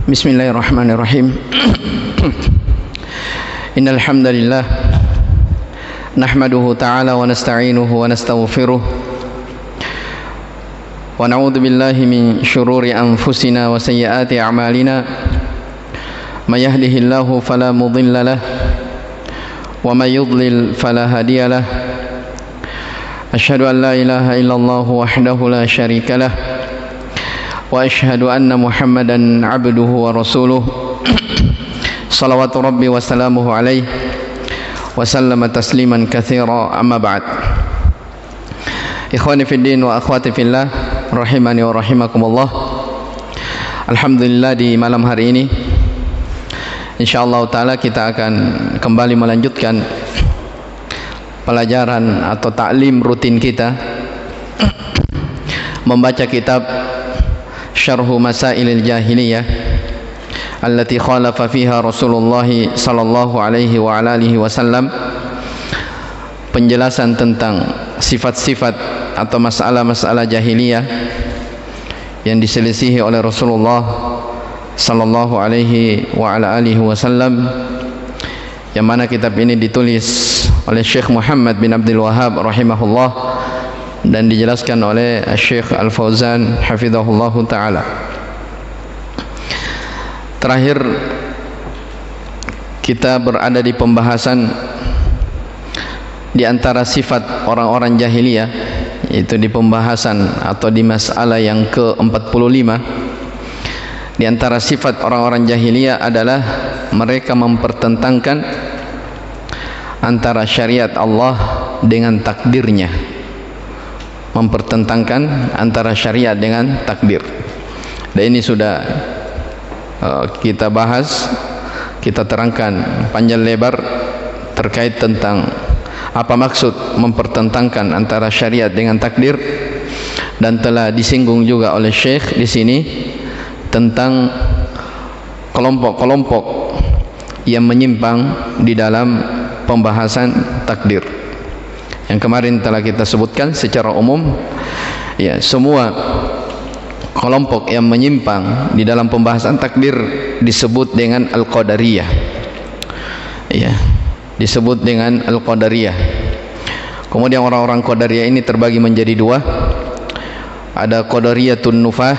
Bismillahirrahmanirrahim. Innal hamdalillah nahmaduhu ta'ala wa nasta'inuhu wa nastaghfiruh wa na'udzu billahi min shururi anfusina wa sayyiati a'malina may yahdihillahu fala mudilla lahu wa may yudlil fala hadiya lahu asyhadu an la ilaha illallah wahdahu la syarika lahu wa asyhadu anna Muhammadan abduhu wa rasuluh salawatu rabbi wa salamuhu alaihi wa sallama tasliman katsira amma ba'd. Ikhwani fid din wa akhwati fillah rahimani wa rahimakumullah. Alhamdulillah, di malam hari ini insyaallah taala kita akan kembali melanjutkan pelajaran atau taklim rutin kita membaca kitab Syarhu Masailil Jahiliyah allati khalafa fiha Rasulullah sallallahu alaihi wa ala alihi wasallam, penjelasan tentang sifat-sifat atau masalah-masalah jahiliyah yang diselisihi oleh Rasulullah sallallahu alaihi wa ala alihi wasallam, yang mana kitab ini ditulis oleh Syekh Muhammad bin Abdul Wahhab rahimahullah dan dijelaskan oleh Syekh Al-Fauzan hafizahullahu ta'ala. Terakhir kita berada di pembahasan di antara sifat orang-orang jahiliyah, yaitu di pembahasan atau di masalah yang ke-45. Di antara sifat orang-orang jahiliyah adalah mereka mempertentangkan antara syariat Allah dengan takdirnya, mempertentangkan antara syariat dengan takdir. Dan ini sudah kita bahas, kita terangkan panjang lebar terkait tentang apa maksud mempertentangkan antara syariat dengan takdir, dan telah disinggung juga oleh Syekh di sini tentang kelompok-kelompok yang menyimpang di dalam pembahasan takdir. Yang kemarin telah kita sebutkan secara umum, ya, semua kelompok yang menyimpang di dalam pembahasan takdir disebut dengan Al-Qadariyah, ya, disebut dengan Al-Qadariyah. Kemudian orang-orang Qadariyah ini terbagi menjadi dua. Ada Qadariyatun Nufah,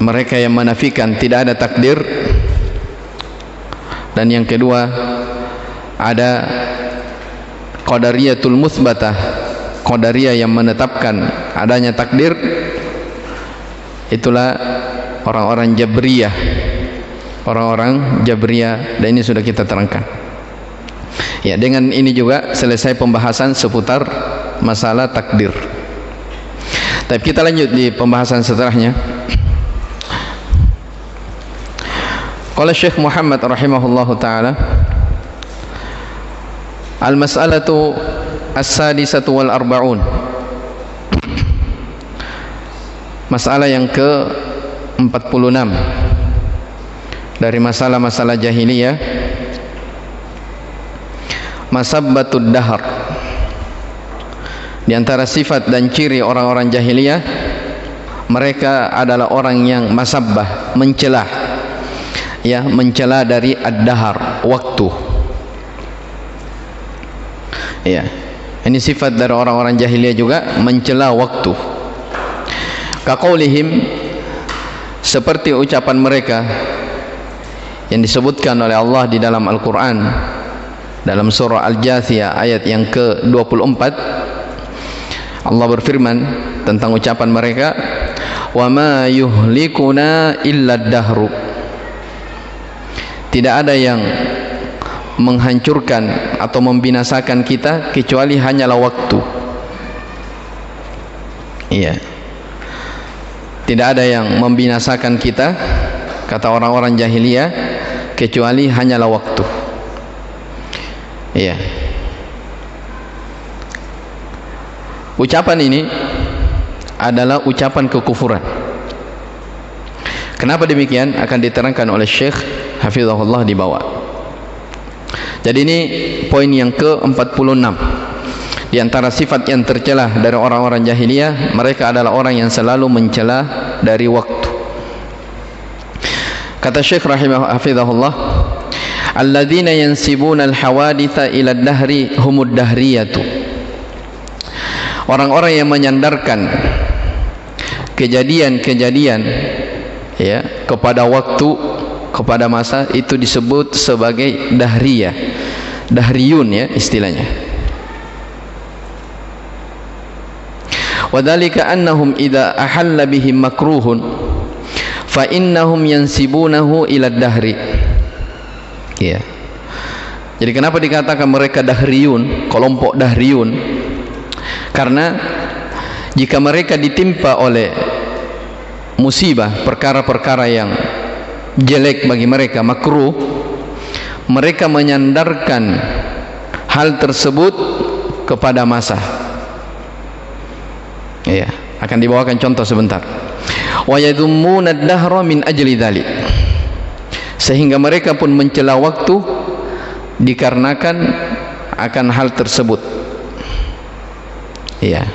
mereka yang menafikan tidak ada takdir, dan yang kedua ada Qadariyatul Mutsbatah, Qadariyah yang menetapkan adanya takdir. Itulah orang-orang Jabriyah, orang-orang Jabriyah, dan ini sudah kita terangkan. Ya, dengan ini juga selesai pembahasan seputar masalah takdir. Tapi kita lanjut di pembahasan setelahnya. Qala Syekh Muhammad rahimahullahu taala, al-mas'alatu as-sadisatu wal arba'un, masalah yang ke-46 dari masalah-masalah jahiliyah, masabbatud dahar. Di antara sifat dan ciri orang-orang jahiliyah, mereka adalah orang yang masabbah, mencelah, ya, mencela dari ad-dahar, waktu. Ya, ini sifat dari orang-orang jahiliyah juga, mencela waktu. Kaqaulihim, seperti ucapan mereka yang disebutkan oleh Allah di dalam Al-Quran dalam surah Al-Jathiyah ayat yang ke-24. Allah berfirman tentang ucapan mereka, wa ma yuhlikuna illa ad-dahru, tidak ada yang menghancurkan atau membinasakan kita kecuali hanyalah waktu. Iya, tidak ada yang membinasakan kita, kata orang-orang jahiliyah, kecuali hanyalah waktu. Iya, ucapan ini adalah ucapan kekufuran. Kenapa demikian akan diterangkan oleh Syekh hafizahullah di bawah. Jadi ini poin yang ke-46. Di antara sifat yang tercelah dari orang-orang jahiliyah, mereka adalah orang yang selalu mencela dari waktu. Kata Syekh hafizahullah, alladzina yansibuna al-hawaditha ila ad-dahri humud dahriyatu. Orang-orang yang menyandarkan kejadian-kejadian ya kepada waktu, kepada masa, itu disebut sebagai dahriyah, dahriyun ya istilahnya. Wadhalika annahum idza ahalla bihim makruhun fa innahum yansibunahu ila dahri. Ya. Jadi kenapa dikatakan mereka dahriyun, kelompok dahriyun? Karena jika mereka ditimpa oleh musibah, perkara-perkara yang jelek bagi mereka, makruh, mereka menyandarkan hal tersebut kepada masa. Ya, akan dibawakan contoh sebentar. Wa yadhummuna ad-dahra min ajli dzalik. Sehingga mereka pun mencela waktu dikarenakan akan hal tersebut. Ya.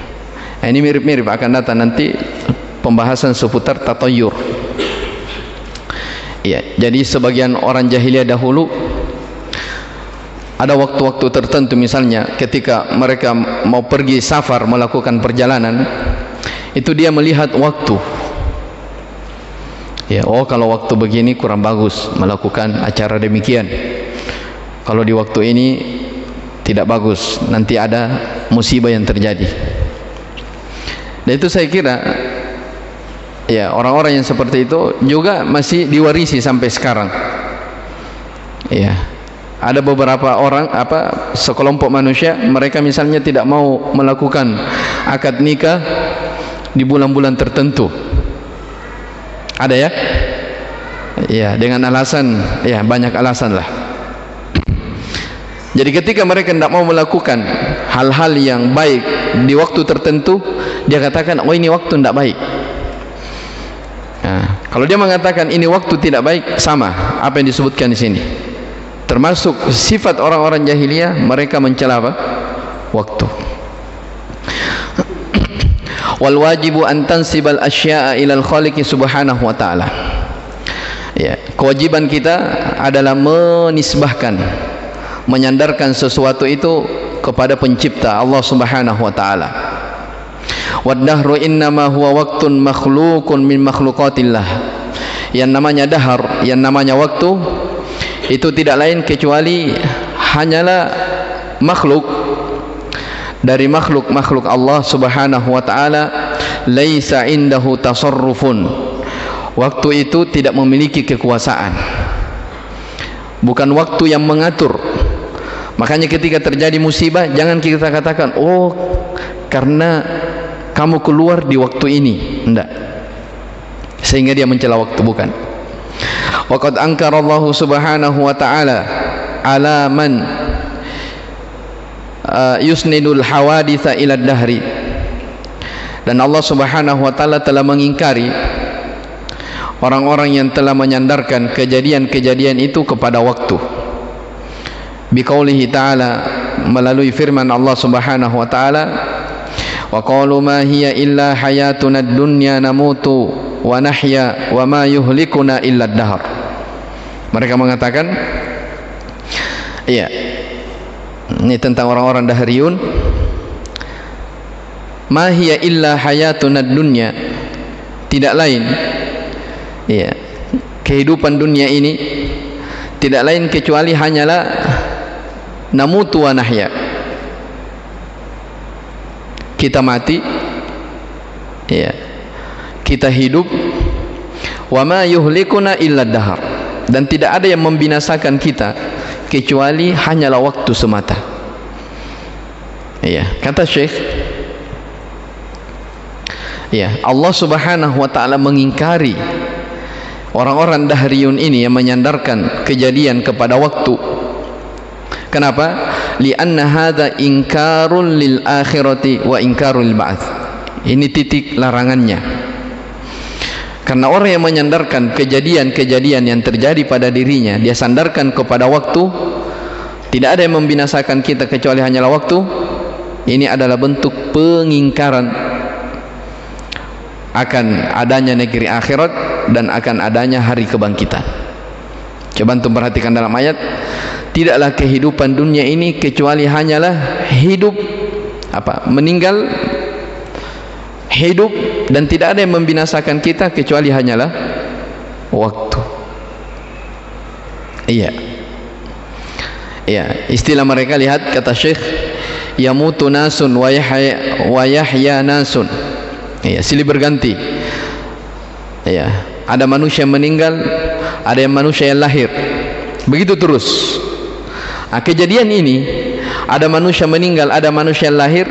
Ini mirip-mirip akan datang nanti pembahasan seputar tatayyur. Ya, jadi sebagian orang jahiliyah dahulu ada waktu-waktu tertentu, misalnya ketika mereka mau pergi safar, melakukan perjalanan, itu dia melihat waktu. Ya, oh kalau waktu begini kurang bagus melakukan acara demikian. Kalau di waktu ini tidak bagus, nanti ada musibah yang terjadi. Dan itu saya kira ya orang-orang yang seperti itu juga masih diwarisi sampai sekarang. Ya. Ada beberapa orang, sekelompok manusia, mereka misalnya tidak mau melakukan akad nikah di bulan-bulan tertentu. Ada ya? Ya, dengan alasan, ya banyak alasan lah. Jadi ketika mereka tidak mau melakukan hal-hal yang baik di waktu tertentu, dia katakan, oh ini waktu tidak baik. Nah, kalau dia mengatakan ini waktu tidak baik, sama apa yang disebutkan di sini. Termasuk sifat orang-orang jahiliyah, mereka mencela apa? Waktu. Wal wajibu an tansibal asya'a ilal khaliqi subhanahu wa ta'ala. Ya, kewajiban kita adalah menisbahkan, menyandarkan sesuatu itu kepada pencipta Allah subhanahu wa ta'ala. Wad-dahru innama huwa waktun makhlukun min makhlukatillah. Yang namanya dahar, yang namanya waktu, itu tidak lain kecuali hanyalah makhluk dari makhluk-makhluk Allah subhanahu wa ta'ala. Laisa indahu tasarrufun. Waktu itu tidak memiliki kekuasaan, bukan waktu yang mengatur. Makanya ketika terjadi musibah, jangan kita katakan, oh karena kamu keluar di waktu ini, enggak, sehingga dia mencela waktu, bukan. Waqad ankara Allah subhanahu wa ta'ala ala man yusnidul hawaditha ila dahri. Dan Allah subhanahu wa ta'ala telah mengingkari orang-orang yang telah menyandarkan kejadian-kejadian itu kepada waktu. Biqaulihi ta'ala, melalui firman Allah subhanahu wa ta'ala, wa qalu ma hiya illa hayatuna ad-dunya namutu wa nahya wa ma yuhlikuna illa ad-dahr. Mereka mengatakan, iya, ini tentang orang-orang dahriyun, ma hiya illa hayatuna ad-dunya, tidak lain, iya, kehidupan dunia ini tidak lain kecuali hanyalah namutu wa nahya, kita mati, iya, kita hidup, wa ma yuhlikuna illa dahar, dan tidak ada yang membinasakan kita kecuali hanyalah waktu semata. Iya, kata Syekh, iya, Allah subhanahu wa ta'ala mengingkari orang-orang dahriyun ini yang menyandarkan kejadian kepada waktu. Kenapa? Lianna hadza inkarun lil akhirati wa inkarul ba'ats. Ini titik larangannya. Karena orang yang menyandarkan kejadian-kejadian yang terjadi pada dirinya, dia sandarkan kepada waktu, tidak ada yang membinasakan kita kecuali hanyalah waktu. Ini adalah bentuk pengingkaran akan adanya negeri akhirat dan akan adanya hari kebangkitan. Coba antum perhatikan dalam ayat, tidaklah kehidupan dunia ini kecuali hanyalah hidup, meninggal, hidup, dan tidak ada yang membinasakan kita kecuali hanyalah waktu. Iya, istilah mereka, lihat kata Syekh, yamutu nasun wa yahya nasun. Iya, silih berganti. Iya, ada manusia yang meninggal, ada yang manusia yang lahir. Begitu terus. Kejadian ini, ada manusia meninggal, ada manusia yang lahir.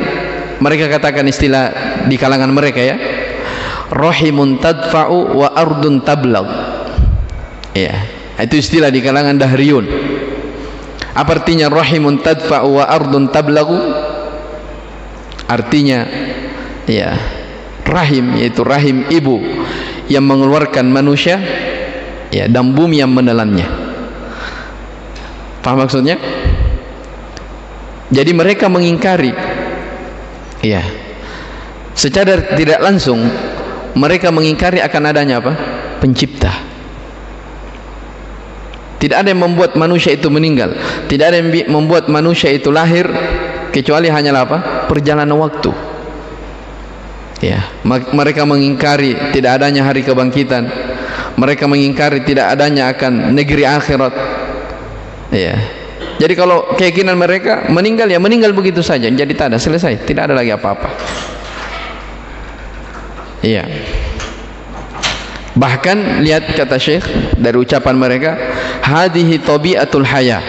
Mereka katakan istilah di kalangan mereka, ya, rahimun tadfa'u wa ardun tablag. Iya, itu istilah di kalangan dahriyun. Apa artinya rahimun tadfa'u wa ardun tablagu? Artinya, ya, rahim, yaitu rahim ibu yang mengeluarkan manusia, ya, dan bumi yang menelannya. Paham maksudnya? Jadi mereka mengingkari, ya, secara tidak langsung mereka mengingkari akan adanya apa? Pencipta. Tidak ada yang membuat manusia itu meninggal, tidak ada yang membuat manusia itu lahir, kecuali hanyalah apa? Perjalanan waktu. Ya, mereka mengingkari tidak adanya hari kebangkitan. Mereka mengingkari tidak adanya akan negeri akhirat. Ya. Jadi kalau keyakinan mereka meninggal, ya meninggal begitu saja, jadi tak ada, selesai, tidak ada lagi apa-apa. Iya. Bahkan lihat kata Syekh dari ucapan mereka, hadhihi tabiatul haya.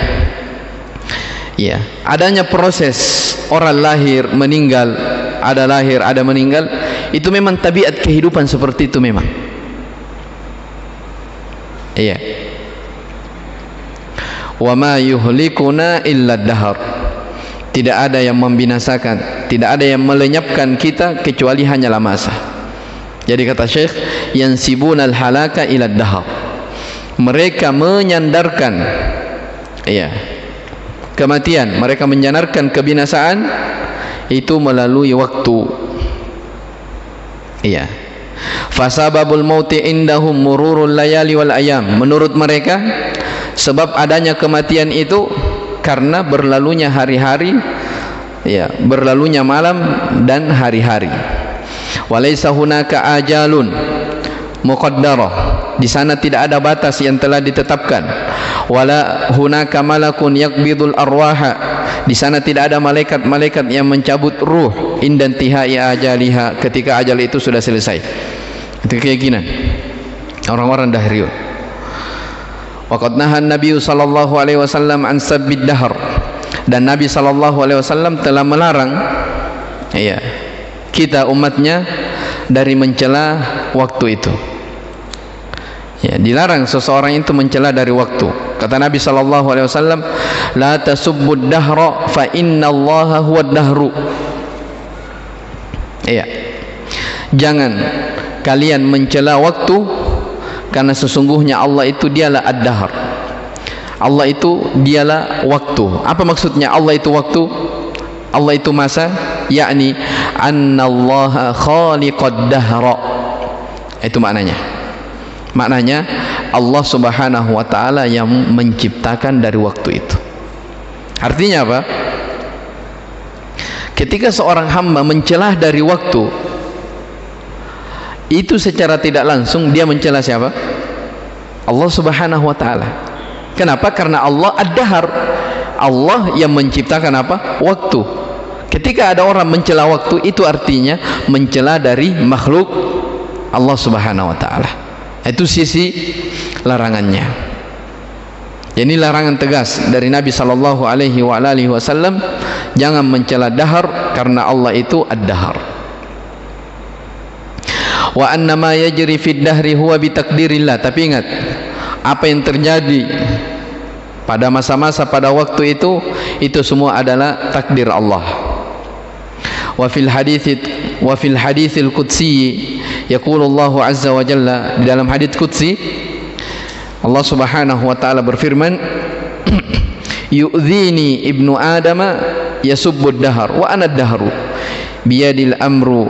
Ya, adanya proses orang lahir, meninggal, ada lahir, ada meninggal, itu memang tabiat kehidupan seperti itu memang. Iya. Wa ma yuhlikuna illa dahar. Tidak ada yang membinasakan, tidak ada yang melenyapkan kita kecuali hanyalah masa. Jadi kata Syekh, yansibunal halaka ila dahar. Mereka menyandarkan, ya, kematian, mereka menyandarkan kebinasaan itu melalui waktu. Iya. Fasababul mauti indahum mururul layali wal ayam. Menurut mereka, sebab adanya kematian itu karena berlalunya hari-hari, ya, berlalunya malam dan hari-hari. Walaysa hunaka ajalun muqaddarah. Di sana tidak ada batas yang telah ditetapkan. Wala hunaka malakun yaqbidul arwaha. Di sana tidak ada malaikat-malaikat yang mencabut ruh indantihai ajaliha, ketika ajal itu sudah selesai. Itu keyakinan orang-orang dahriyun. Waqad nahan Nabi sallallahu alaihi wasallam an sabbid dahr. Dan Nabi sallallahu alaihi wasallam telah melarang, ya, kita umatnya dari mencela waktu itu. Ya, dilarang seseorang itu mencela dari waktu. Kata Nabi sallallahu alaihi wasallam, la tasubbud dahra fa innallaha huwad dahru. Iya. Jangan kalian mencela waktu, karena sesungguhnya Allah itu dialah ad-dahr. Allah itu dialah waktu. Apa maksudnya Allah itu waktu? Allah itu masa, yakni annallaha khaliqad dahra. Itu maknanya. Maknanya Allah subhanahu wa ta'ala yang menciptakan dari waktu itu. Artinya apa? Ketika seorang hamba mencelah dari waktu, itu secara tidak langsung dia mencela siapa? Allah subhanahu wa ta'ala. Kenapa? Karena Allah ad-dahr. Allah yang menciptakan apa? Waktu. Ketika ada orang mencela waktu, itu artinya mencela dari makhluk Allah subhanahu wa ta'ala. Itu sisi larangannya. Ini larangan tegas dari Nabi sallallahu alaihi wasallam, jangan mencela dahar, karena Allah itu ad-dahr. Wa annama yajri fid dahri huwa bitakdirillah. Tapi ingat, apa yang terjadi pada masa-masa pada waktu itu semua adalah takdir Allah. Wa fil haditsil qudsi yaqulu Allah azza wa jalla, di dalam hadits qudsi Allah subhanahu wa ta'ala berfirman, yu'dhini ibnu adama yasubbud dahar wa ana ad-dahru biyadil amru,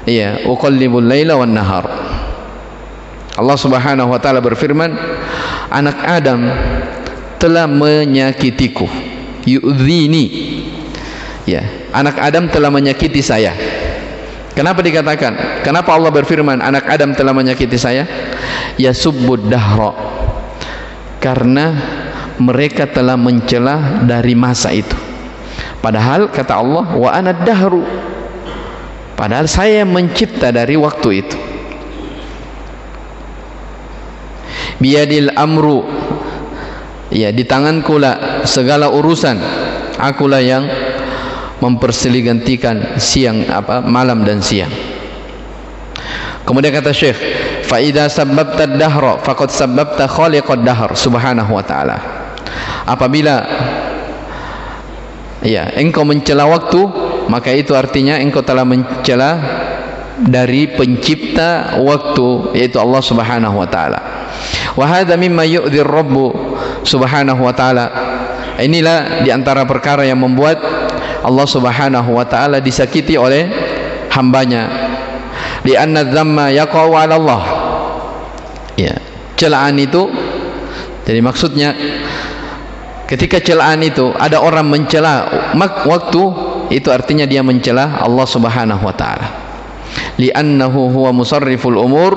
ya, uqallibul laila wan nahar. Allah Subhanahu wa taala berfirman, anak Adam telah menyakitiku, yu'dzini. Ya, anak Adam telah menyakiti saya. Kenapa dikatakan? Kenapa Allah berfirman anak Adam telah menyakiti saya? Ya subbud dahra. Karena mereka telah mencela dari masa itu. Padahal kata Allah, wa ana dahru. Padahal saya mencipta dari waktu itu. Biyadil amru. Ya, di tanganku lah segala urusan. Akulah yang mempersilih-gantikan malam dan siang. Kemudian kata Syekh, fa idza sabbabta ad-dahra faqad sabbabta khaliqad dahr subhanahu wa ta'ala. Apabila engkau mencela waktu, maka itu artinya engkau telah mencela dari pencipta waktu, yaitu Allah Subhanahu wa taala. Wa hadza mimma yu'dhi ar-rabb subhanahu wa ta'ala. Inilah di antara perkara yang membuat Allah Subhanahu wa taala disakiti oleh hambanya. Li anna dzamma yaqa'u 'ala Allah. Ya, celaan itu, jadi maksudnya ketika celaan itu ada orang mencela waktu, itu artinya dia mencela Allah Subhanahu wa taala. Li annahu huwa musarriful umur,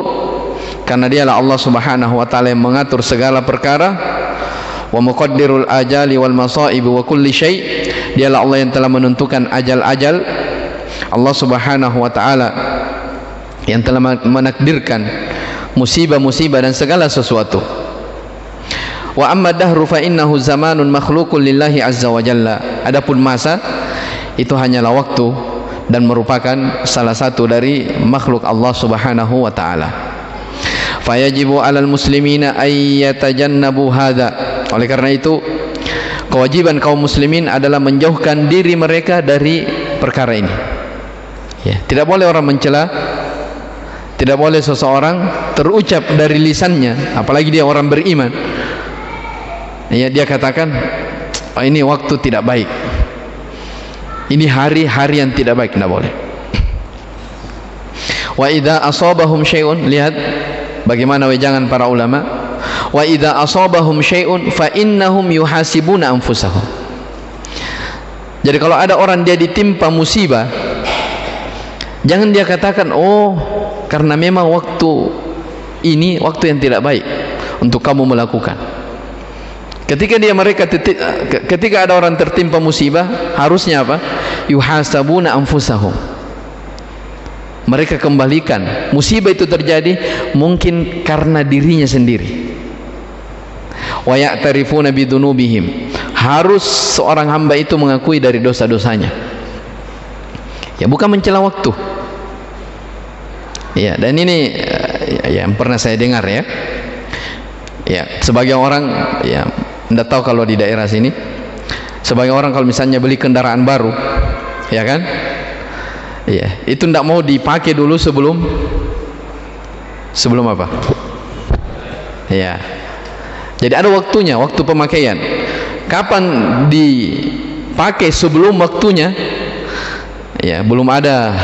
karena dialah Allah Subhanahu wa taala yang mengatur segala perkara. Wa muqaddirul ajali wal masa'ib wa kulli syai', dialah Allah yang telah menentukan ajal-ajal. Allah Subhanahu wa taala yang telah menakdirkan musibah-musibah dan segala sesuatu. Wa amma dahru fa innahu zamanun makhluqun lillahi azza wa jalla. Adapun masa itu hanyalah waktu dan merupakan salah satu dari makhluk Allah Subhanahu wa taala. Fayajibu 'alal muslimina ay yatajannabu hadza. Oleh karena itu, kewajiban kaum muslimin adalah menjauhkan diri mereka dari perkara ini. Ya, tidak boleh orang mencela, tidak boleh seseorang terucap dari lisannya, apalagi dia orang beriman. Ya, dia katakan, oh, ini waktu tidak baik, ini hari-hari yang tidak baik, tidak boleh. Wa idza asabahum syai'un, lihat bagaimana wejangan para ulama. Wa idza asabahum syai'un fa innahum yuhasibuna anfusahum. Jadi kalau ada orang dia ditimpa musibah, jangan dia katakan, oh, karena memang waktu ini waktu yang tidak baik untuk kamu melakukan. Ketika ada orang tertimpa musibah, harusnya apa? Yuhasabuna anfusahum. Mereka kembalikan musibah itu terjadi mungkin karena dirinya sendiri. Wa ya'tarifuna bidunubihim. Harus seorang hamba itu mengakui dari dosa-dosanya. Ya, bukan mencela waktu. Ya, dan ini yang pernah saya dengar ya. Ya, sebagai orang, ya, tidak tahu kalau di daerah sini, sebagai orang kalau misalnya beli kendaraan baru, ya kan? Ya, itu tidak mau dipakai dulu sebelum apa? Ya. Jadi ada waktunya, waktu pemakaian. Kapan dipakai sebelum waktunya? Ya, belum ada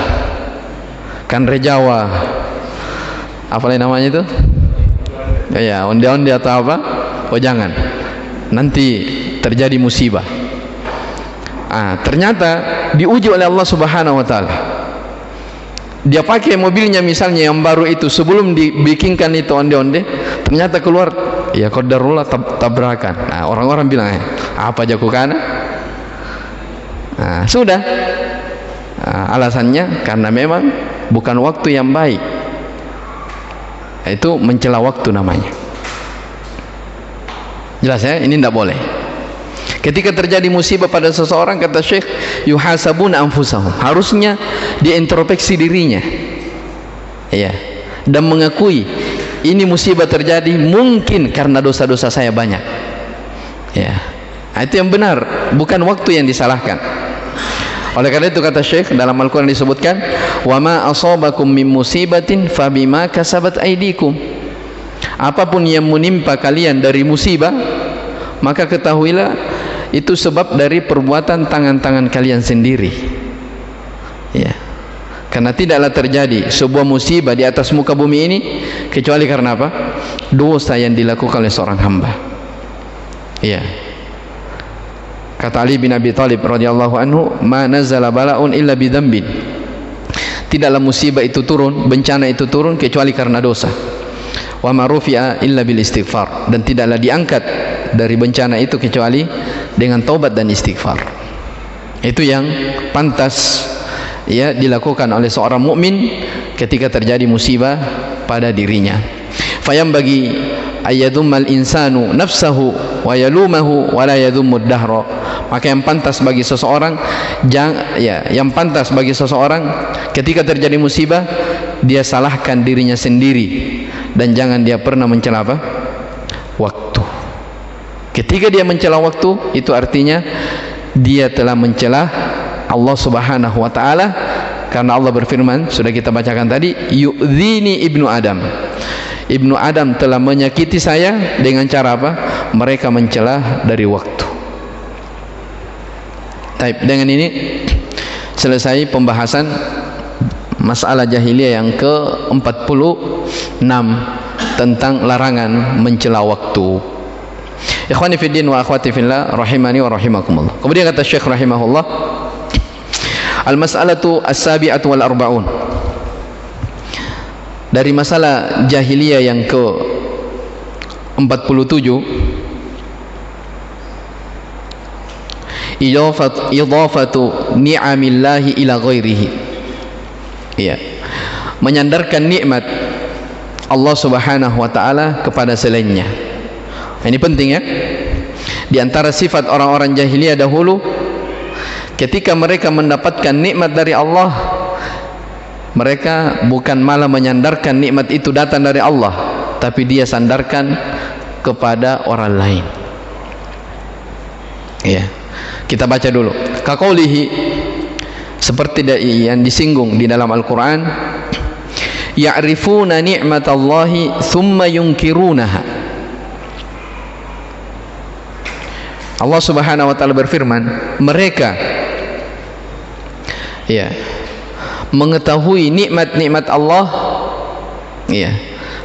kan rejawa, apa namanya itu? Ya, onde-onde atau apa? Oh, jangan, nanti terjadi musibah. Ternyata diuji oleh Allah Subhanahu wa taala. Dia pakai mobilnya misalnya yang baru itu, sebelum dibikinkan itu onde-onde, ternyata keluar, ya qadarullah, tabrakan. Orang-orang bilang, apa jakukana? Sudah. Alasannya karena memang bukan waktu yang baik. Itu mencela waktu namanya. Jelas ya, ini tidak boleh. Ketika terjadi musibah pada seseorang, kata Syekh, yuhasabuna anfusahum. Harusnya dia introspeksi dirinya, ya, dan mengakui ini musibah terjadi mungkin karena dosa-dosa saya banyak. Ya, itu yang benar, bukan waktu yang disalahkan. Oleh karena itu kata Syekh, dalam Al-Quran disebutkan, wa ma asabakum min musibatin fabima kasabat aydikum. Apapun yang menimpa kalian dari musibah, maka ketahuilah itu sebab dari perbuatan tangan-tangan kalian sendiri. Ya, Karena tidaklah terjadi sebuah musibah di atas muka bumi ini kecuali karena apa? Dosa yang dilakukan oleh seorang hamba. Iya. Kata Ali bin Abi Thalib radhiyallahu anhu, "Ma nazala bala'un illa bidzambin." Tidaklah musibah itu turun, bencana itu turun kecuali karena dosa. Wa ma rufi'a illa bil istighfar, dan tidaklah diangkat dari bencana itu kecuali dengan taubat dan istighfar. Itu yang pantas ya dilakukan oleh seorang mukmin ketika terjadi musibah pada dirinya. Fayam bagi ayyadummal insanu nafsahu wa yalumahu wa la yadhummud dahra. Maka yang pantas bagi seseorang yang pantas bagi seseorang ketika terjadi musibah, dia salahkan dirinya sendiri dan jangan dia pernah mencela apa? Waktu. Ketika dia mencela waktu, itu artinya dia telah mencela Allah Subhanahu wa taala, karena Allah berfirman, sudah kita bacakan tadi, yu'dzini ibnu Adam. Ibnu Adam telah menyakiti saya dengan cara apa? Mereka mencela dari waktu. Baik, dengan ini selesai pembahasan masalah jahiliyah yang ke-46 tentang larangan mencela waktu. Ikhwani fiddin wa akhwati fillah rahimani wa rahimakumullah. Kemudian kata Syekh rahimahullah, al-mas'alatu as-sabi'atu wal arba'un. Dari masalah jahiliyah yang ke-47, idhafatu ni'amillahi ila ghairihi. Ya. Menyandarkan nikmat Allah Subhanahu wa taala kepada selainnya. Ini penting ya. Di antara sifat orang-orang jahiliyah dahulu, ketika mereka mendapatkan nikmat dari Allah, mereka bukan malah menyandarkan nikmat itu datang dari Allah, tapi dia sandarkan kepada orang lain. Ya. Kita baca dulu. Kaqaulihi, seperti yang disinggung di dalam Al-Quran, ya'rifuna ni'matallahi thumma yunkirunaha. Allah Subhanahu wa taala berfirman, mereka ya mengetahui nikmat-nikmat Allah, ya,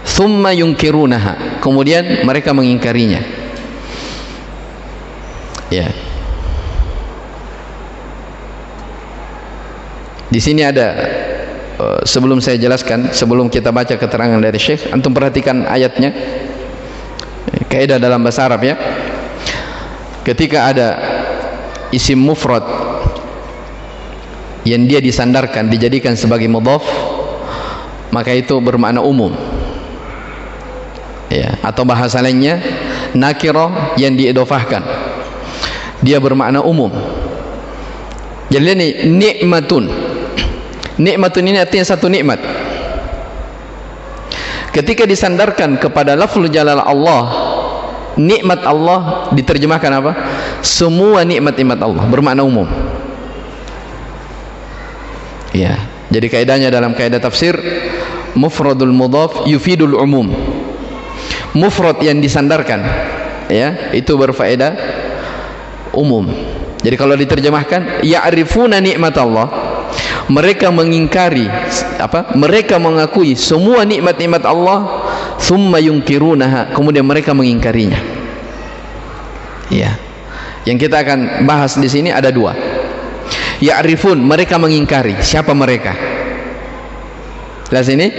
thumma yunkirunaha, kemudian mereka mengingkarinya. Ya. Di sini ada sebelum saya jelaskan, sebelum kita baca keterangan dari Syekh, antum perhatikan ayatnya. Kaidah dalam bahasa Arab ya. Ketika ada isim mufrad yang dia disandarkan, dijadikan sebagai mudhaf, maka itu bermakna umum. Ya, atau bahasa lainnya nakirah yang diidhafahkan, dia bermakna umum. Jadi ini nikmatun. Nikmatun ini artinya satu nikmat. Ketika disandarkan kepada lafzul jalal Allah, nikmat Allah diterjemahkan apa? Semua nikmat-nikmat Allah, bermakna umum. Ya, jadi kaidahnya dalam kaidah tafsir, mufradul mudhaf yufidul umum. Mufrad yang disandarkan, ya, itu berfaedah umum. Jadi kalau diterjemahkan ya'rifuna nikmat Allah, mereka mengingkari apa? Mereka mengakui semua nikmat-nikmat Allah, thumma yunkirunaha, kemudian mereka mengingkarinya. Ya. Yang kita akan bahas di sini ada dua. Ya'rifun, mereka mengingkari. Siapa mereka? Lihat sini.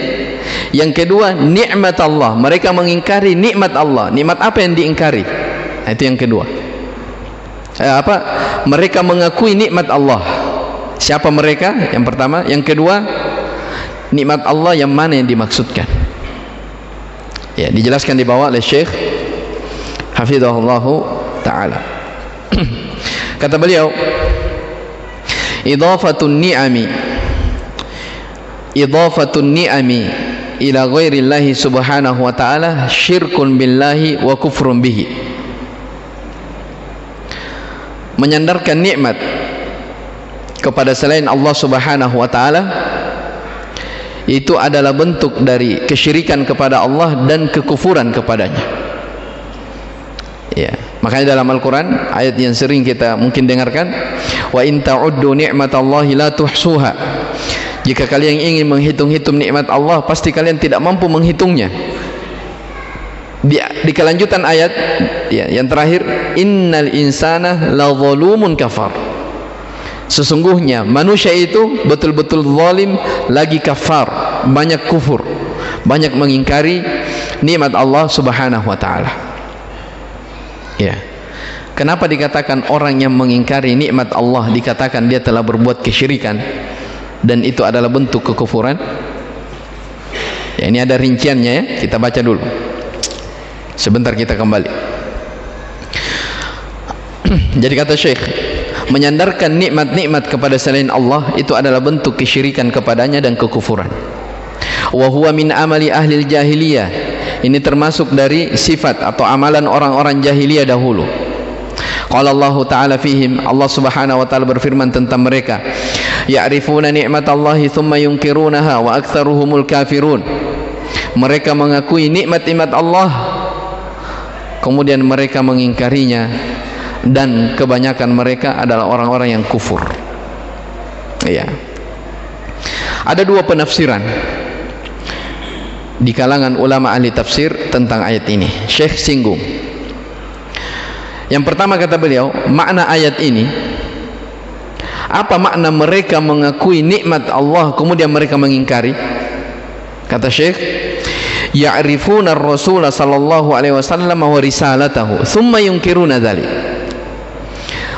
Yang kedua, nikmat Allah, mereka mengingkari nikmat Allah. Nikmat apa yang diingkari? Nah, itu yang kedua. Mereka mengakui nikmat Allah. Siapa mereka? Yang pertama. Yang kedua, nikmat Allah yang mana yang dimaksudkan? Ya, dijelaskan di bawah oleh Syekh hafizahullahu ta'ala. Kata beliau, idhafatun ni'ami ila ghairillahi subhanahu wa ta'ala syirkun billahi wa kufrun bihi. Menyandarkan nikmat kepada selain Allah Subhanahu wa taala itu adalah bentuk dari kesyirikan kepada Allah dan kekufuran kepadanya. Ya, makanya dalam Al-Qur'an ayat yang sering kita mungkin dengarkan, wa in ta'uddu ni'matallahi la tuhsuha. Jika kalian ingin menghitung-hitung nikmat Allah, pasti kalian tidak mampu menghitungnya. Di kelanjutan ayat ya, yang terakhir, innal insana ladzalumun kafar. Sesungguhnya manusia itu betul-betul zalim lagi kafar, banyak kufur, banyak mengingkari nikmat Allah Subhanahu wa taala. Ya. Kenapa dikatakan orang yang mengingkari nikmat Allah dikatakan dia telah berbuat kesyirikan dan itu adalah bentuk kekufuran? Ya, ini ada rinciannya ya, kita baca dulu. Sebentar kita kembali. Jadi kata Syekh, menyandarkan nikmat-nikmat kepada selain Allah itu adalah bentuk kesyirikan kepadanya dan kekufuran. Wa huwa min amali ahli jahiliyah. Ini termasuk dari sifat atau amalan orang-orang jahiliyah dahulu. Qala Allah Ta'ala fihim, Allah Subhanahu wa taala berfirman tentang mereka, ya'rifuna ni'matallahi thumma yunkirunaha wa aktsaruhumul kafirun. Mereka mengakui nikmat-nikmat Allah, kemudian mereka mengingkarinya, dan kebanyakan mereka adalah orang-orang yang kufur. Ya. Ada dua penafsiran di kalangan ulama ahli tafsir tentang ayat ini. Syekh singgung. Yang pertama kata beliau, makna ayat ini, apa makna mereka mengakui nikmat Allah kemudian mereka mengingkari? Kata Syekh, ya'rifuna ar-rasul sallallahu alaihi wasallam wa risalatahu thumma yunkiruna dzalik.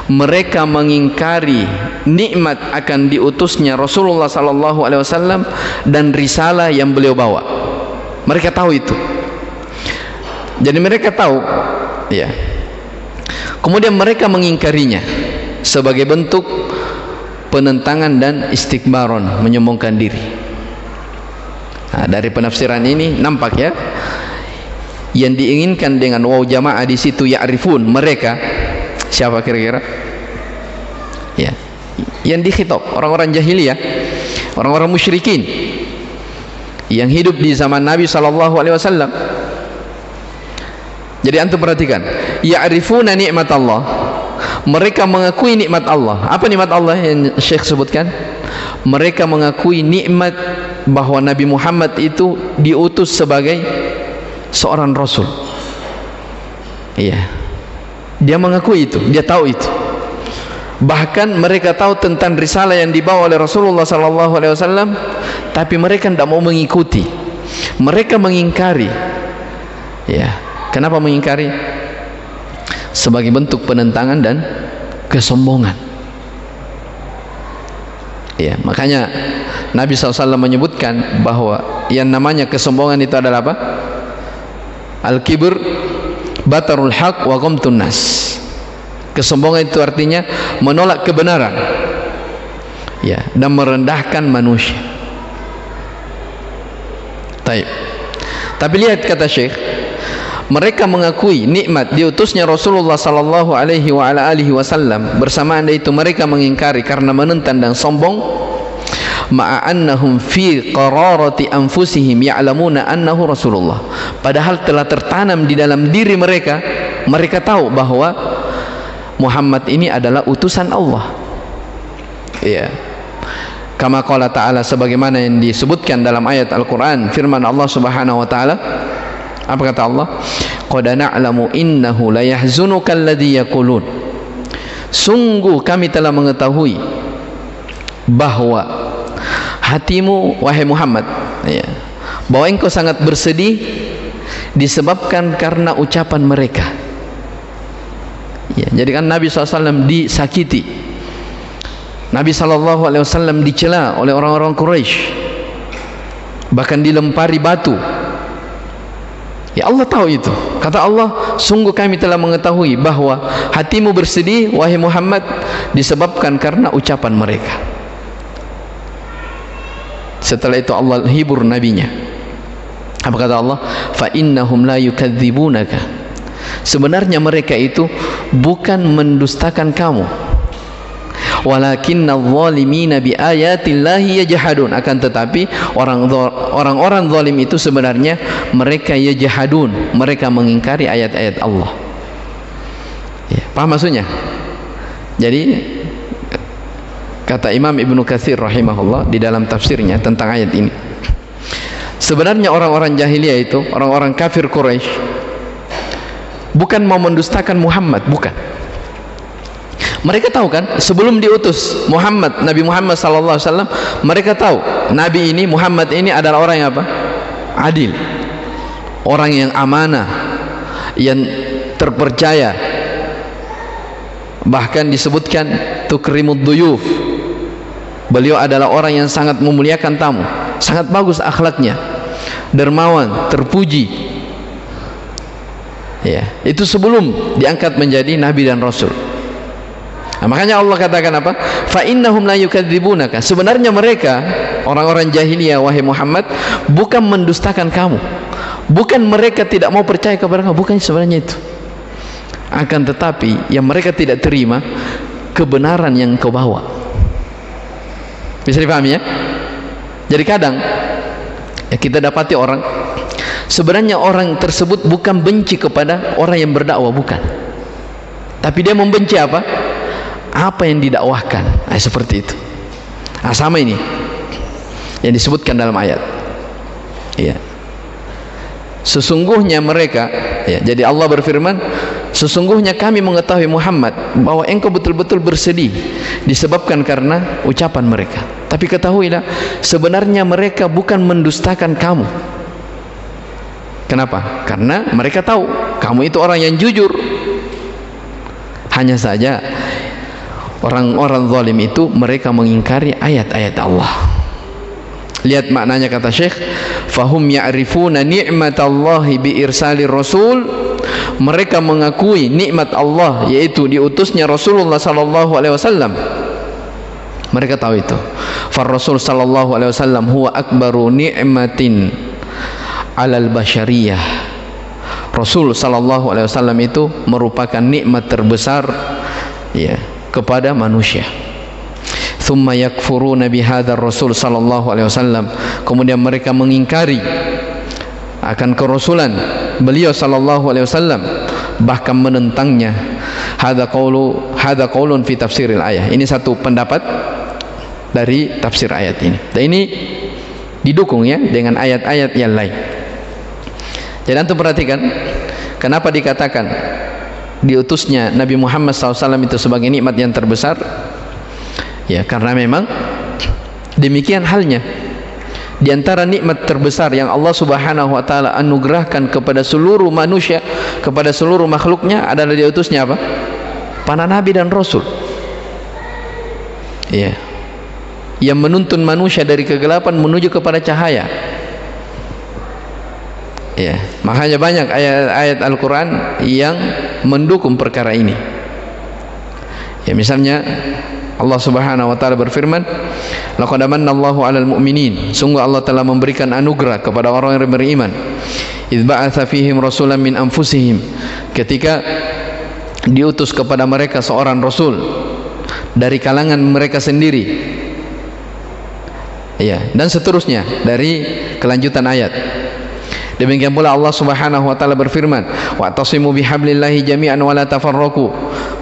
Mereka mengingkari nikmat akan diutusnya Rasulullah sallallahu alaihi wasallam dan risalah yang beliau bawa. Mereka tahu itu. Jadi mereka tahu, ya. Kemudian mereka mengingkarinya sebagai bentuk penentangan dan istikbaron, menyombongkan diri. Nah, dari penafsiran ini nampak ya, yang diinginkan dengan waw jamaah di situ ya'rifun, mereka siapa kira-kira? Ya, yang dikhitab orang-orang jahiliyah, orang-orang musyrikin yang hidup di zaman Nabi sallallahu alaihi wasallam. Jadi antum perhatikan, ya'rifuna nikmat Allah, mereka mengakui nikmat Allah. Apa nikmat Allah yang Syekh sebutkan? Mereka mengakui nikmat bahwa Nabi Muhammad itu diutus sebagai seorang rasul. Iya, dia mengakui itu, dia tahu itu. Bahkan mereka tahu tentang risalah yang dibawa oleh Rasulullah SAW, tapi mereka tidak mau mengikuti. Mereka mengingkari. Ya. Kenapa mengingkari? Sebagai bentuk penentangan dan kesombongan. Ya, makanya Nabi SAW menyebutkan bahwa yang namanya kesombongan itu adalah apa? Al-kibr batarul haq wa ghamtun nas. Kesombongan itu artinya menolak kebenaran, ya, dan merendahkan manusia. Tapi lihat kata Syekh, mereka mengakui nikmat diutusnya Rasulullah sallallahu alaihi wasallam, bersamaan itu mereka mengingkari karena menentang dan sombong. Ma'annahum fi qararati anfusihim ya'lamuna annahu Rasulullah. Padahal telah tertanam di dalam diri mereka, mereka tahu bahwa Muhammad ini adalah utusan Allah. Ya. Kama qala ta'ala, sebagaimana yang disebutkan dalam ayat Al-Qur'an, firman Allah Subhanahu wa taala. Apa kata Allah? Qad na'lamu innahu la yahzunuka alladhi yaqulun. Sungguh kami telah mengetahui bahwa hatimu wahai Muhammad, ya, bahwa engkau sangat bersedih disebabkan karena ucapan mereka. Ya, jadi kan Nabi SAW disakiti, Nabi SAW dicela oleh orang-orang Quraisy, bahkan dilempari batu. Ya, Allah tahu itu. Kata Allah, sungguh kami telah mengetahui bahwa hatimu bersedih wahai Muhammad disebabkan karena ucapan mereka. Setelah itu Allah hibur nabinya. Apa kata Allah? Fa innahum la yukadzibunaka. Sebenarnya mereka itu bukan mendustakan kamu, walakinna adh-dhalimina bi ayatillahi yajhadun. Akan tetapi orang-orang zalim itu sebenarnya mereka yajhadun, mereka mengingkari ayat-ayat Allah. Ya, paham maksudnya? Jadi Kata Imam Ibnu Katsir rahimahullah di dalam tafsirnya tentang ayat ini, sebenarnya orang-orang jahiliyah itu, orang-orang kafir Quraisy, bukan mau mendustakan Muhammad, bukan. Mereka tahu kan, sebelum diutus Muhammad, Nabi Muhammad sallallahu alaihi wasallam, mereka tahu Nabi ini, Muhammad ini adalah orang yang apa? Adil, orang yang amanah, yang terpercaya. Bahkan disebutkan tukrimud duyuf, beliau adalah orang yang sangat memuliakan tamu, sangat bagus akhlaknya, dermawan, terpuji. Ya, itu sebelum diangkat menjadi nabi dan rasul. Nah, makanya Allah katakan apa? Fa innahum la yukadzibunaka. Sebenarnya mereka, orang-orang jahiliyah, wahai Muhammad, bukan mendustakan kamu, bukan mereka tidak mau percaya kepada kamu, bukan sebenarnya itu. Akan tetapi yang mereka tidak terima kebenaran yang kau bawa. Bisa dipahami ya? Jadi kadang ya, kita dapati orang, sebenarnya orang tersebut bukan benci kepada orang yang berdakwah, bukan, tapi dia membenci apa? Apa yang didakwahkan. Nah, seperti itu. Nah, sama ini yang disebutkan dalam ayat. Ya. Sesungguhnya mereka, ya, jadi Allah berfirman, sesungguhnya kami mengetahui Muhammad bahwa engkau betul-betul bersedih disebabkan karena ucapan mereka. Tapi ketahuilah, sebenarnya mereka bukan mendustakan kamu. Kenapa? Karena mereka tahu kamu itu orang yang jujur. Hanya saja orang-orang zalim itu mereka mengingkari ayat-ayat Allah. Lihat maknanya, kata Syekh, fahum ya'rifuna ni'matallahi bi irsalir rasul. Mereka mengakui nikmat Allah, yaitu diutusnya Rasulullah sallallahu alaihi wasallam. Mereka tahu itu. Far Rasul sallallahu alaihi wasallam huwa akbaru ni'matin 'alal basyariyah. Rasul sallallahu alaihi wasallam itu merupakan nikmat terbesar, ya, kepada manusia. Thumma yakfuruna bihadzal Rasul sallallahu alaihi wasallam. Kemudian mereka mengingkari akan kerasulan beliau sallallahu alaihi wasallam, bahkan menentangnya. Hadza qaulun fi tafsiril ayat. Ini satu pendapat dari tafsir ayat ini. Dan ini didukung ya dengan ayat-ayat yang lain. Jadi antum perhatikan kenapa dikatakan diutusnya Nabi Muhammad SAW itu sebagai nikmat yang terbesar. Ya, karena memang demikian halnya. Di antara nikmat terbesar yang Allah Subhanahu wa taala anugerahkan kepada seluruh manusia, kepada seluruh makhluknya, adalah diutusnya apa? Para nabi dan rasul. Ya. Yang menuntun manusia dari kegelapan menuju kepada cahaya. Ya, makanya banyak ayat-ayat Al-Qur'an yang mendukung perkara ini. Ya, misalnya Allah Subhanahu wa taala berfirman, laqad manallahu 'alal mu'minin. Sungguh Allah telah memberikan anugerah kepada orang yang beriman. Idz ba'atsa fihim rasulan min anfusihim. Ketika diutus kepada mereka seorang rasul dari kalangan mereka sendiri. Ya, dan seterusnya dari kelanjutan ayat. Demikian pula Allah Subhanahu wa taala berfirman, wa'tasimu bihablillahi jami'an wa la tafarraqu.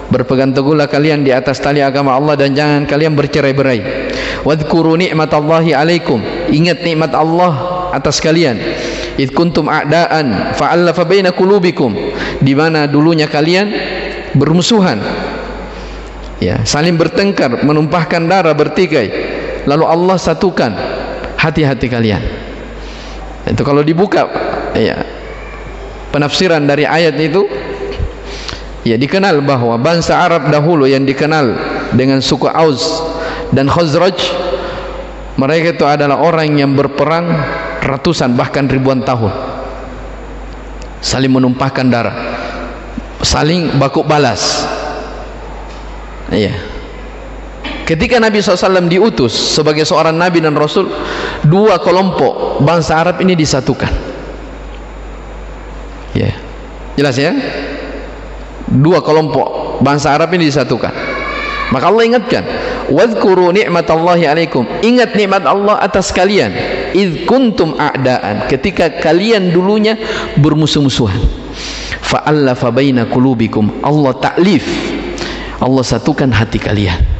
Berpegang teguhlah kalian di atas tali agama Allah dan jangan kalian bercerai-berai. Wadhkuru ni'matallahi 'alaikum. Ingat nikmat Allah atas kalian. Id kuntum a'daan fa'alafa baina qulubikum. Di mana dulunya kalian bermusuhan. Ya, saling bertengkar, menumpahkan darah, bertikai. Lalu Allah satukan hati-hati kalian. Itu kalau dibuka ya penafsiran dari ayat itu, ya dikenal bahwa bangsa Arab dahulu yang dikenal dengan suku Aus dan Khazraj, mereka itu adalah orang yang berperang ratusan bahkan ribuan tahun, saling menumpahkan darah, saling baku balas. Iya. Ketika Nabi SAW diutus sebagai seorang Nabi dan Rasul, dua kelompok bangsa Arab ini disatukan. Ya, jelas ya? Dua kelompok bangsa Arab ini disatukan. Maka Allah ingatkan, wadhkuru ni'matallahi 'alaikum. Ingat nikmat Allah atas kalian. Idz kuntum a'daan. Ketika kalian dulunya bermusuh-musuhan. Fa'alafa baina qulubikum. Allah ta'lif. Allah satukan hati kalian.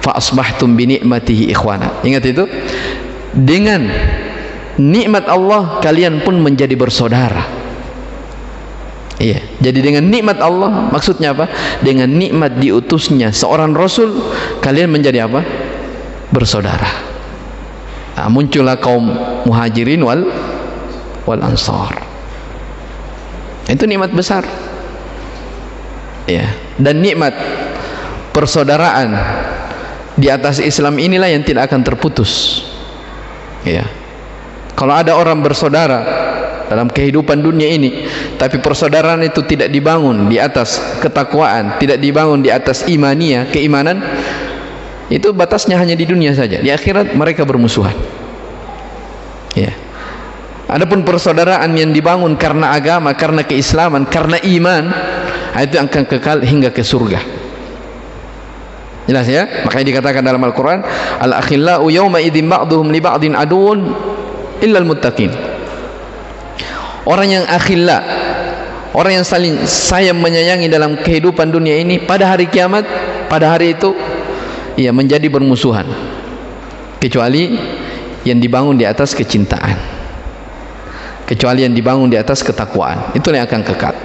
fa asbahtum bi ni'matihi ikhwana. Ingat itu, dengan nikmat Allah kalian pun menjadi bersaudara. Iya, jadi dengan nikmat Allah maksudnya apa? Dengan nikmat diutusnya seorang rasul kalian menjadi apa? Bersaudara. Nah, muncullah kaum muhajirin wal ansar. Itu nikmat besar. Ya, dan nikmat persaudaraan di atas Islam inilah yang tidak akan terputus. Ya. Kalau ada orang bersaudara dalam kehidupan dunia ini, tapi persaudaraan itu tidak dibangun di atas ketakwaan, tidak dibangun di atas imania, keimanan, itu batasnya hanya di dunia saja. Di akhirat mereka bermusuhan. Ya. Adapun persaudaraan yang dibangun karena agama, karena keislaman, karena iman, itu akan kekal hingga ke surga. Jelas ya? Makanya dikatakan dalam Al-Quran, al-akhillau yawma idzin ba'duhum li ba'din aduun illal muttaqin. Orang yang akhilla, orang yang saling sayang menyayangi dalam kehidupan dunia ini, pada hari kiamat, pada hari itu ia menjadi bermusuhan, kecuali yang dibangun di atas kecintaan, kecuali yang dibangun di atas ketakwaan. Itulah yang akan kekal.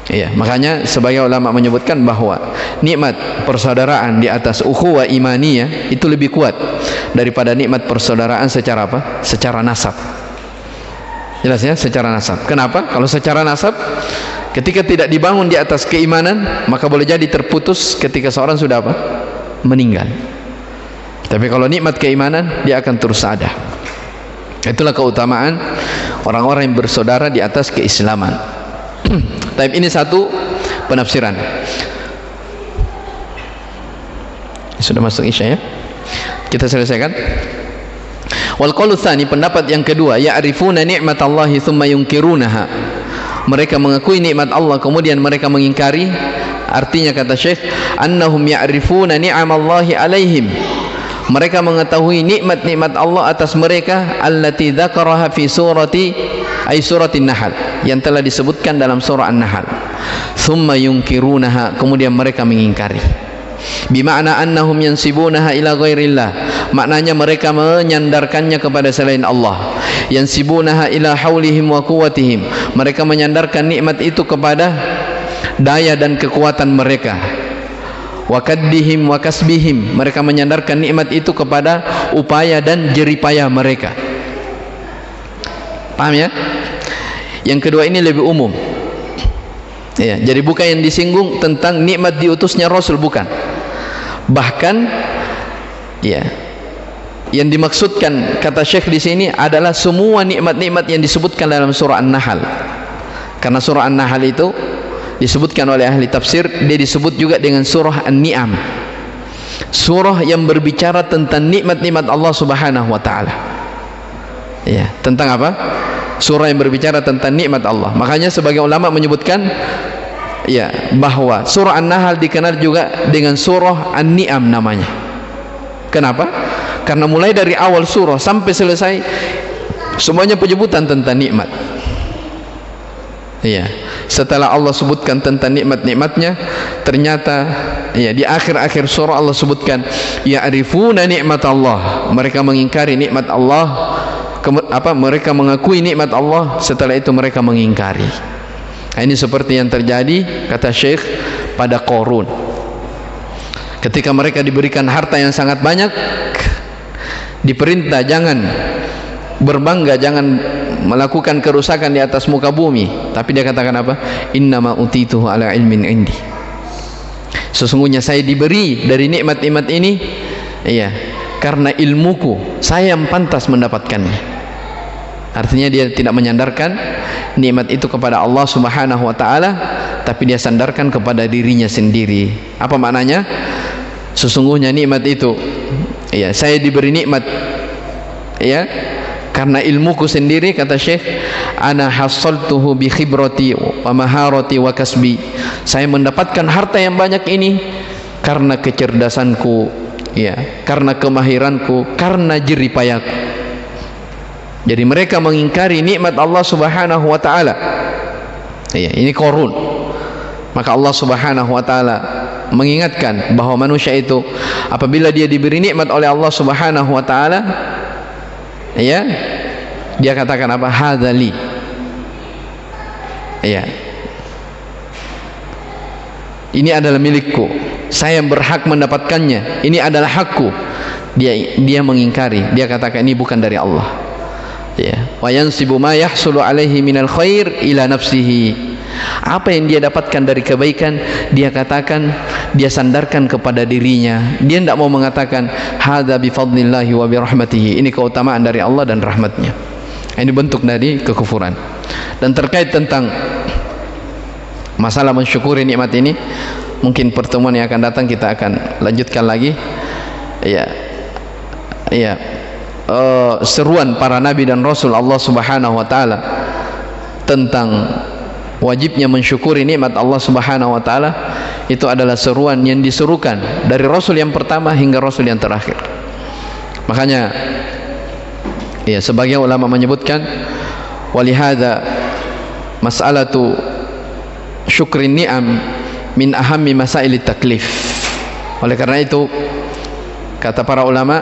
Iya, makanya sebagai ulama menyebutkan bahwa nikmat persaudaraan di atas ukhuwah imaniyah itu lebih kuat daripada nikmat persaudaraan secara apa? Secara nasab. Jelas ya, secara nasab. Kenapa? Kalau secara nasab, ketika tidak dibangun di atas keimanan, maka boleh jadi terputus ketika seorang sudah apa? Meninggal. Tapi kalau nikmat keimanan, dia akan terus ada. Itulah keutamaan orang-orang yang bersaudara di atas keislaman. Tapi ini satu penafsiran. Sudah masuk Isya ya? Kita selesaikan. Wal qaulu tsani, pendapat yang kedua, ya'rifuna ni'matallahi tsumma yunkirunaha. Mereka mengakui nikmat Allah kemudian mereka mengingkari. Artinya kata Syekh, annahum ya'rifuna ni'amallahi alaihim. Mereka mengetahui nikmat-nikmat Allah atas mereka, allati dzakaraha fi surati ay suratin Nahl, yang telah disebutkan dalam surah An-Nahl. Tsumma yunkirunaha, kemudian mereka mengingkari. Bima'na annahum yansibunaha ila ghairillah, maknanya mereka menyandarkannya kepada selain Allah. Yansibunaha ila haulihim wa quwwatihim, mereka menyandarkan nikmat itu kepada daya dan kekuatan mereka. Wa kaddihim wa kasbihim, mereka menyandarkan nikmat itu kepada upaya dan jeripayah mereka. Paham ya? Yang kedua ini lebih umum. Ya, jadi bukan yang disinggung tentang nikmat diutusnya Rasul, bukan. Bahkan ya, yang dimaksudkan kata Syekh di sini adalah semua nikmat-nikmat yang disebutkan dalam surah An-Nahl. Karena surah An-Nahl itu disebutkan oleh ahli tafsir, dia disebut juga dengan surah An-Ni'am. Surah yang berbicara tentang nikmat-nikmat Allah Subhanahu wa taala. Ya, tentang apa? Surah yang berbicara tentang nikmat Allah. Makanya sebagai ulama menyebutkan ya, bahwa surah An-Nahl dikenal juga dengan surah An-Ni'am namanya. Kenapa? Karena mulai dari awal surah sampai selesai semuanya penyebutan tentang nikmat. Ya, setelah Allah sebutkan tentang nikmat-nikmatnya, ternyata ya di akhir-akhir surah Allah sebutkan ya'rifuna nikmat Allah, mereka mengingkari nikmat Allah. Mereka mengakui nikmat Allah, setelah itu mereka mengingkari. Nah, ini seperti yang terjadi kata Syekh pada Qarun. Ketika mereka diberikan harta yang sangat banyak, diperintah jangan berbangga, jangan melakukan kerusakan di atas muka bumi, tapi dia katakan apa? Innama utituhu ala ilmin indi. Sesungguhnya saya diberi dari nikmat-nikmat ini, iya, karena ilmuku, saya yang pantas mendapatkannya. Artinya dia tidak menyandarkan nikmat itu kepada Allah Subhanahu wa taala, tapi dia sandarkan kepada dirinya sendiri. Apa maknanya? Sesungguhnya nikmat itu, ya, saya diberi nikmat, ya, karena ilmuku sendiri, kata Syekh, ana hasaltuhu bi khibrati wa maharati wa kasbi. Saya mendapatkan harta yang banyak ini karena kecerdasanku, ya, karena kemahiranku, karena jeripayaku. Jadi mereka mengingkari nikmat Allah Subhanahu wa taala. Ya, ini Qarun. Maka Allah Subhanahu wa taala mengingatkan bahwa manusia itu apabila dia diberi nikmat oleh Allah Subhanahu wa taala, ya, dia katakan apa? Hadzali. Ya. Ini adalah milikku. Saya berhak mendapatkannya. Ini adalah hakku. Dia mengingkari. Dia katakan ini bukan dari Allah. Ya. Wa yansibu ma yahsulu alaihi minal khair ila nafsihi. Apa yang dia dapatkan dari kebaikan, dia katakan, dia sandarkan kepada dirinya. Dia tidak mau mengatakan hadza bi fadlillahi wa bi rahmatihi. Ini keutamaan dari Allah dan rahmatnya. Ini bentuk dari kekufuran. Dan terkait tentang masalah mensyukuri nikmat ini, mungkin pertemuan yang akan datang kita akan lanjutkan lagi. Ya, ya, seruan para nabi dan rasul Allah Subhanahu wa taala tentang wajibnya mensyukuri nikmat Allah Subhanahu wa taala, itu adalah seruan yang disuruhkan dari rasul yang pertama hingga rasul yang terakhir. Makanya ya, sebagian ulama menyebutkan walihada mas'alatu syukri ni'am min ahammi masail taklif. Oleh karena itu kata para ulama,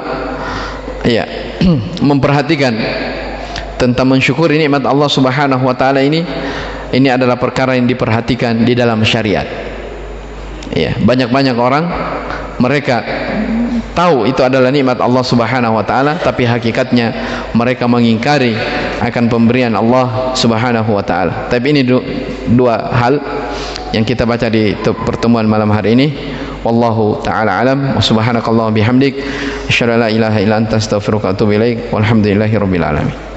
ya, memperhatikan tentang mensyukuri nikmat Allah Subhanahu wa taala ini adalah perkara yang diperhatikan di dalam syariat. Ya, banyak-banyak orang mereka tahu itu adalah nikmat Allah Subhanahu wa taala, tapi hakikatnya mereka mengingkari akan pemberian Allah Subhanahu wa taala. Tapi ini dua hal yang kita baca di pertemuan malam hari ini. Wallahu taala alam. Wa subhanakallahumma bihamdik asyhadu an la ilaha illa anta astaghfiruka wa atubu ilaik. Walhamdulillahirabbil alamin.